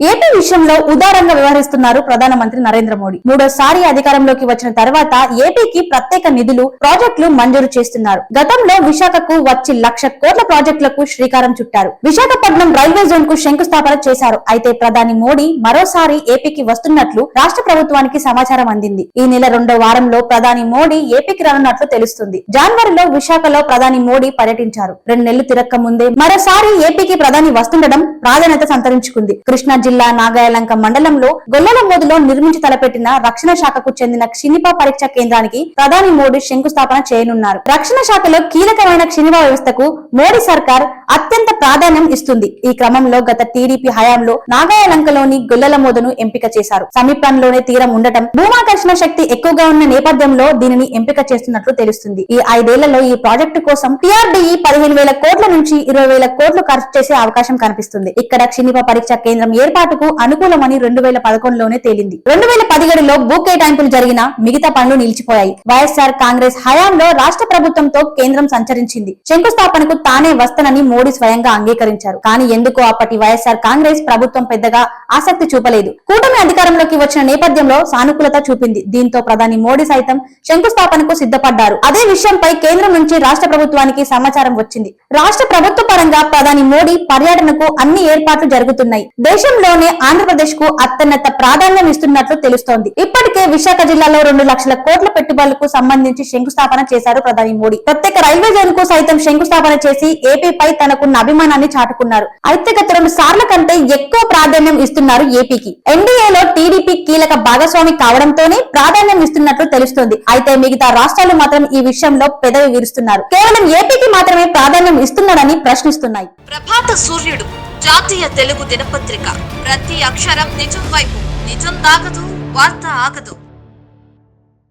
AP విషయంలో ఉదారంగా వ్యవహరిస్తున్నారు ప్రధానమంత్రి నరేంద్ర మోడీ. మూడోసారి అధికారంలోకి వచ్చిన తర్వాత ఏపీకి ప్రత్యేక నిధులు, ప్రాజెక్టులు మంజూరు చేస్తున్నారు. గతంలో విశాఖకు వచ్చి 1,00,000 కోట్ల ప్రాజెక్టులకు శ్రీకారం చుట్టారు. విశాఖపట్నం రైల్వే జోన్ కు శంకుస్థాపన చేశారు. అయితే ప్రధాని మోడీ మరోసారి ఏపీకి వస్తున్నట్లు రాష్ట్ర ప్రభుత్వానికి సమాచారం అందింది. ఈ నెల 2వ వారంలో ప్రధాని మోడీ ఏపీకి రానున్నట్లు తెలుస్తుంది. జనవరిలో విశాఖలో ప్రధాని మోడీ పర్యటించారు. 2 నెలలు తిరక్క ముందే మరోసారి ఏపీకి ప్రధాని వస్తుండడం ప్రాధాన్యత సంతరించుకుంది. కృష్ణా జిల్లా నాగాయలంక మండలంలో గొల్లలమోదులో నిర్మించి తలపెట్టిన రక్షణ శాఖకు చెందిన క్షినిప పరీక్ష కేంద్రానికి ప్రధాని మోడీ శంకుస్థాపన చేయనున్నారు. రక్షణ శాఖలో కీలకమైన క్షినిప వ్యవస్థకు మోడీ సర్కార్ అత్యంత ప్రాధాన్యం ఇస్తుంది. ఈ క్రమంలో గత టీడీపీ హయాంలో నాగాయలంకలోని గొల్లలమోదును ఎంపిక చేశారు. సమీపంలోనే తీరం ఉండటం, భూమాకర్షణ శక్తి ఎక్కువగా ఉన్న నేపథ్యంలో దీనిని ఎంపిక చేస్తున్నట్లు తెలుస్తుంది. ఈ 5 ఏళ్లలో ఈ ప్రాజెక్టు కోసం టీఆర్డీఈ 15,000 కోట్ల నుంచి 20,000 కోట్లు ఖర్చు చేసే అవకాశం కనిపిస్తుంది. ఇక్కడ క్షినిప పరీక్ష కేంద్రం ఏర్పాటుకు అనుకూలమని 2011లోనే తేలింది. 2017లో భూ కేటాయింపులు జరిగిన మిగతా పనులు నిలిచిపోయాయి. వైఎస్ఆర్ కాంగ్రెస్ హయాంలో రాష్ట్ర ప్రభుత్వంతో కేంద్రం సంచరించింది. శంకుస్థాపనకు తానే వస్తానని మోడీ స్వయంగా అంగీకరించారు. కానీ ఎందుకో అప్పటి వైఎస్ఆర్ కాంగ్రెస్ ప్రభుత్వం పెద్దగా ఆసక్తి చూపలేదు. కూటమి అధికారంలోకి వచ్చిన నేపథ్యంలో సానుకూలత చూపింది. దీంతో ప్రధాని మోడీ సైతం శంకుస్థాపనకు సిద్ధపడ్డారు. అదే విషయంపై కేంద్రం నుంచి రాష్ట్ర ప్రభుత్వానికి సమాచారం వచ్చింది. రాష్ట్ర ప్రభుత్వ పరంగా ప్రధాని మోడీ పర్యటనకు అన్ని ఏర్పాట్లు జరుగుతున్నాయి. దేశంలోనే ఆంధ్రప్రదేశ్ కు అత్యున్నత ప్రాధాన్యం ఇస్తున్నట్లు తెలుస్తోంది. ఇప్పటికే విశాఖ జిల్లాలో 2 లక్షల కోట్ల పెట్టుబడులకు సంబంధించి శంకుస్థాపన చేశారు ప్రధాని మోడీ. ప్రత్యేక రైల్వే జోన్ కు సైతం శంకుస్థాపన చేసి ఏపీపై తనకున్న అభిమానాన్ని చాటుకున్నారు. అయితే గత 2 సార్ల కంటే ఎక్కువ ప్రాధాన్యం ఇస్తున్నారు ఏపీకి. ఎన్డీఏలో టీడీపీ కీలక భాగస్వామి కావడంతోనే ప్రాధాన్యం ఇస్తున్నట్లు తెలుస్తోంది. అయితే మిగతా రాష్ట్రాలు మాత్రం ఈ విషయంలో పెదవి విరుస్తున్నారు. కేవలం ఏపీకి మాత్రమే ప్రాధాన్యం ఇస్తున్నారని ప్రశ్నిస్తున్నాయి. ప్రభాత సూర్యుడు జాతీయ తెలుగు దినపత్రిక. ప్రతి అక్షరం నిజం వైపు. నిజం దాగదు, వార్త ఆగదు.